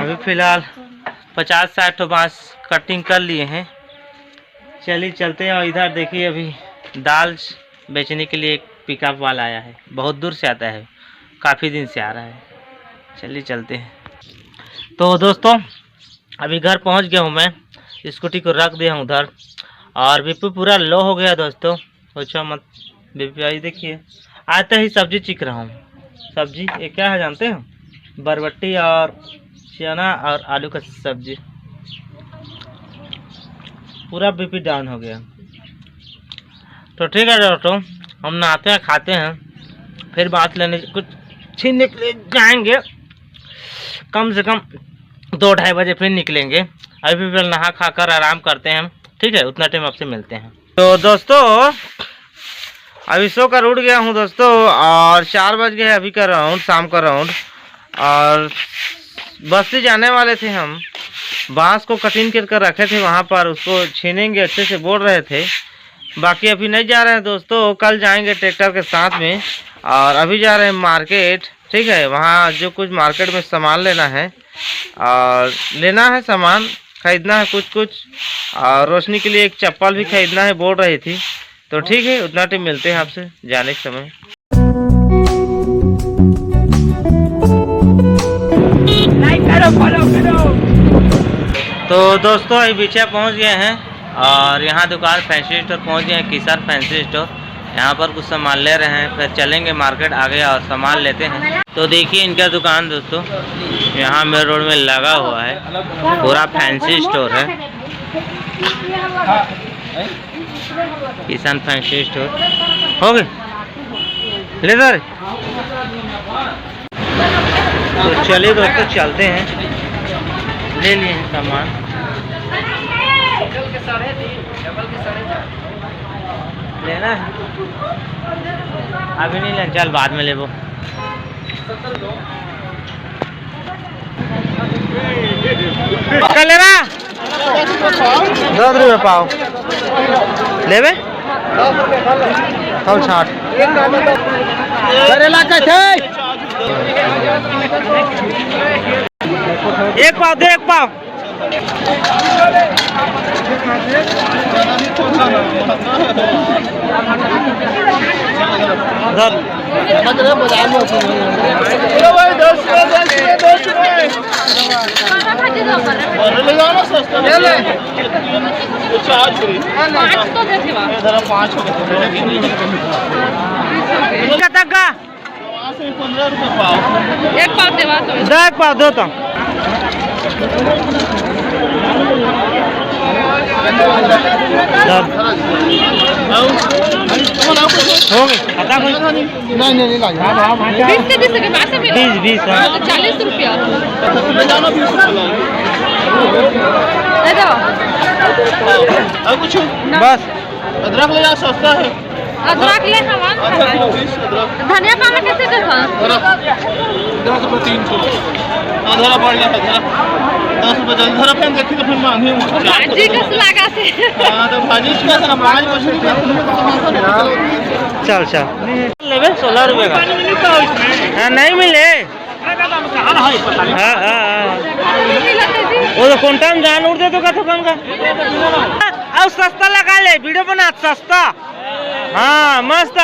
अभी फ़िलहाल 50-60 तो बांस कटिंग कर लिए हैं। चलिए चलते हैं। और इधर देखिए अभी दाल बेचने के लिए एक पिकअप वाला आया है, बहुत दूर से आता है, काफ़ी दिन से आ रहा है। चलिए चलते हैं। तो दोस्तों अभी घर पहुंच गया हूं मैं, स्कूटी को रख दिया हूं उधर। और बीपी पूरा लो हो गया दोस्तों, सोचो मत। बीपी आई देखिए, आते ही सब्जी चीख रहा हूँ। सब्जी ये क्या है जानते हो? बरबट्टी और चना और आलू का सब्जी। पूरा बीपी डाउन हो गया। तो ठीक है दोस्तों, हम नहाते हैं, खाते हैं, फिर बात लेने कुछ छीनने के लिए जाएंगे। कम से कम 2-2:30 बजे फिर निकलेंगे। अभी फिर नहा खा कर आराम करते हैं, ठीक है? उतना टाइम आपसे मिलते हैं। तो दोस्तों अभी सो कर उठ गया हूँ दोस्तों, और 4 बज गए अभी का राउंड, शाम का राउंड। और बस्ती जाने वाले थे हम, बांस को कटिंग कर रखे थे वहाँ पर, उसको छीनेंगे अच्छे से बोल रहे थे। बाकी अभी नहीं जा रहे हैं दोस्तों, कल जाएंगे ट्रैक्टर के साथ में। और अभी जा रहे हैं मार्केट, ठीक है? वहाँ जो कुछ मार्केट में सामान लेना है, और लेना है सामान, खरीदना है कुछ। और रोशनी के लिए एक चप्पल भी खरीदना है बोल रही थी। तो ठीक है, उतना टाइम मिलते हैं आपसे जाने के समय। तो दोस्तों अभी पीछे पहुंच गए हैं, और यहाँ दुकान फैंसी स्टोर पहुंच गए हैं, किसान फैंसी स्टोर। यहाँ पर कुछ सामान ले रहे हैं, फिर चलेंगे मार्केट आगे और सामान लेते हैं। तो देखिए इनका दुकान दोस्तों, यहाँ मेरे रोड में लगा हुआ है, पूरा फैंसी स्टोर है, किसान फैंसी स्टोर। हो गए ले सर। तो चलिए दोस्तों चलते हैं, ले लिए हैं सामान। लेना है अभी नहीं लेना, चल बाद में ले वो। क्या लेना? 10 रुपये पाव लेवे, 60। एक पाव दे, एक पाव। एक पाव देवा तो एक पाव दो तो नहीं 20 40 रुपया बस। अदरक ले जाओ, सस्ता है। अदरक ले धनिया पाना कैसे देखा? 10 रुपये 300। धरा पड़ गया, धरा 10 रुपये जल्दी धरा, फिर देखी तो फिर मांगे भाजी कस लगा थे। हाँ तो भाजी का सर हमारी मछली चल लेवे 16 रुपये का। हाँ नहीं मिले। हाँ वो तो कौन टाइम जान उड़ दे तो का दुकान का। और सस्ता लगा ले, वीडियो बना सस्ता। हाँ मस्त।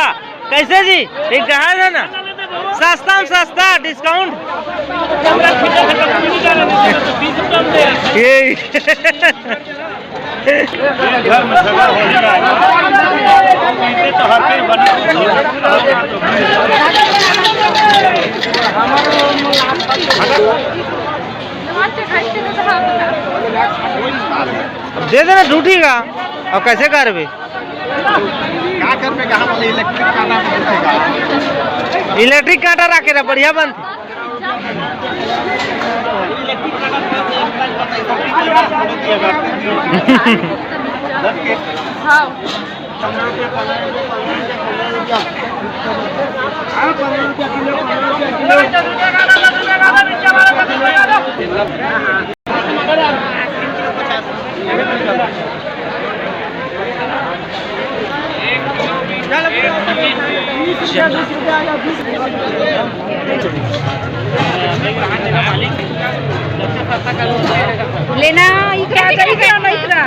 कैसे जी? एक कहा है ना, सस्ता में सस्ता डिस्काउंट। दे देना ड्यूटी का। और कैसे कर भी इलेक्ट्रिक काटा रखे ना बढ़िया बंद। लेना इकरा करी के ना इकरा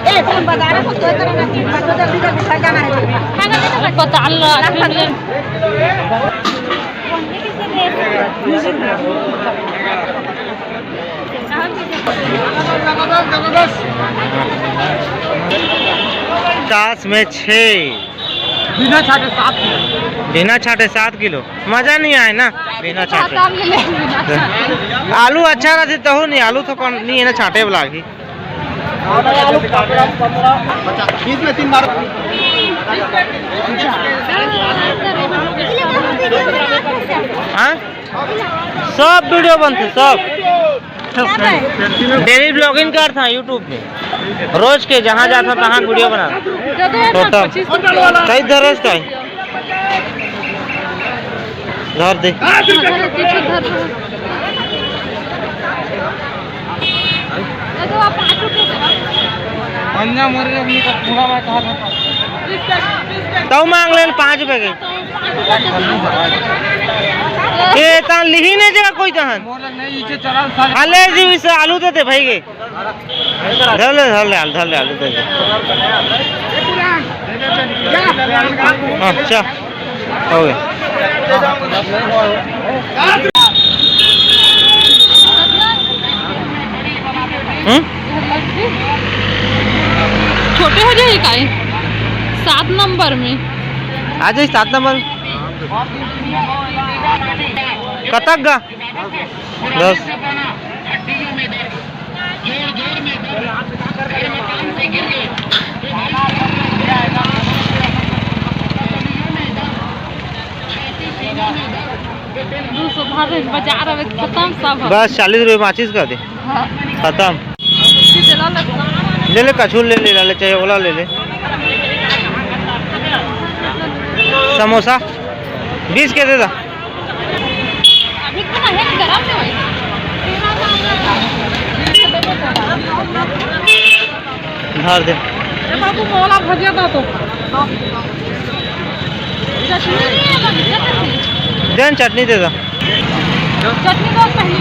ए हम बाजार से तो करना कि बात जल्दी जल्दी सजाना है पता अल्लाह काश में 6 बिना छाटे 7 किलो मजा नहीं आए ना बिना छाटे। आलू अच्छा रहती तो नहीं, आलू तो नहीं है ना छाटे वाला की। बीच में 3 बार हाँ सब वीडियो बनते सब। डेली ब्लॉगिंग करता था यूट्यूब में, रोज के जहाँ जाता तहाँ वीडियो बना कई धरस का धर दे। तो मांग ले 5 रुपए के ये तान लिही नहीं जगह कोई तहन हले जी से आलू दे दे भाई के धर ले आलू दे दे। अच्छा हो गया। छोटे हो जाए का 7 नंबर में आ जाए 7 नंबर कतक गा 10 बाजार खत्म सब बस 40 रुपये माचिस कर दे खत्म। ले ले कछुल ले चाहिए ओला ले ले। समोसा 20 के दे दा। धर दे भजिया दो तो देन चटनी दे दा। चटनी तो पहली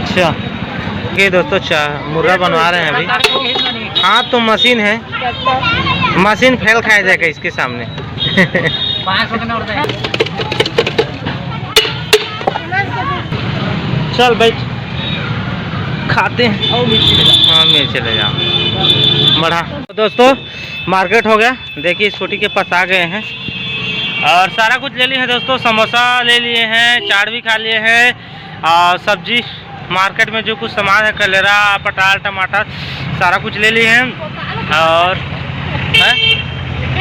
अच्छा ये दोस्तों मुर्गा बनवा रहे हैं अभी। हाँ तो मशीन है, मशीन फेल खाया जाएगा इसके सामने। चल भाई खाते हैं। हाँ मिर्च ले जाओ बढ़ा। तो दोस्तों मार्केट हो गया, देखिए स्कूटी के पास आ गए हैं और सारा कुछ ले लिए हैं दोस्तों। समोसा ले लिए हैं, चाट भी खा लिए हैं और सब्जी मार्केट में जो कुछ सामान है कलेरा पटाल टमाटर सारा कुछ ले लिए हैं और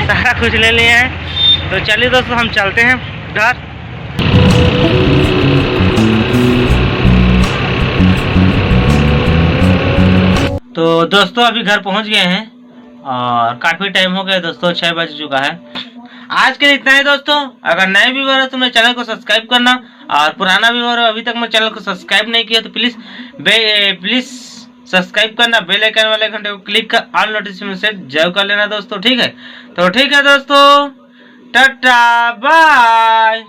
सारा कुछ ले लिए हैं। तो चलिए दोस्तों हम चलते हैं घर। तो दोस्तों अभी घर पहुंच गए हैं और काफ़ी टाइम हो गया दोस्तों, 6 बज चुका है। आज के लिए इतना ही दोस्तों। अगर नए व्यूअर हो तो मेरे चैनल को सब्सक्राइब करना और पुराना व्यूअर हो अभी तक मेरे चैनल को सब्सक्राइब नहीं किया तो प्लीज़ सब्सक्राइब करना, बेल आइकन वाले घंटे को क्लिक कर ऑल नोटिफिकेशन सेट जरूर कर लेना दोस्तों। ठीक है, तो ठीक है दोस्तों, टाटा बाय।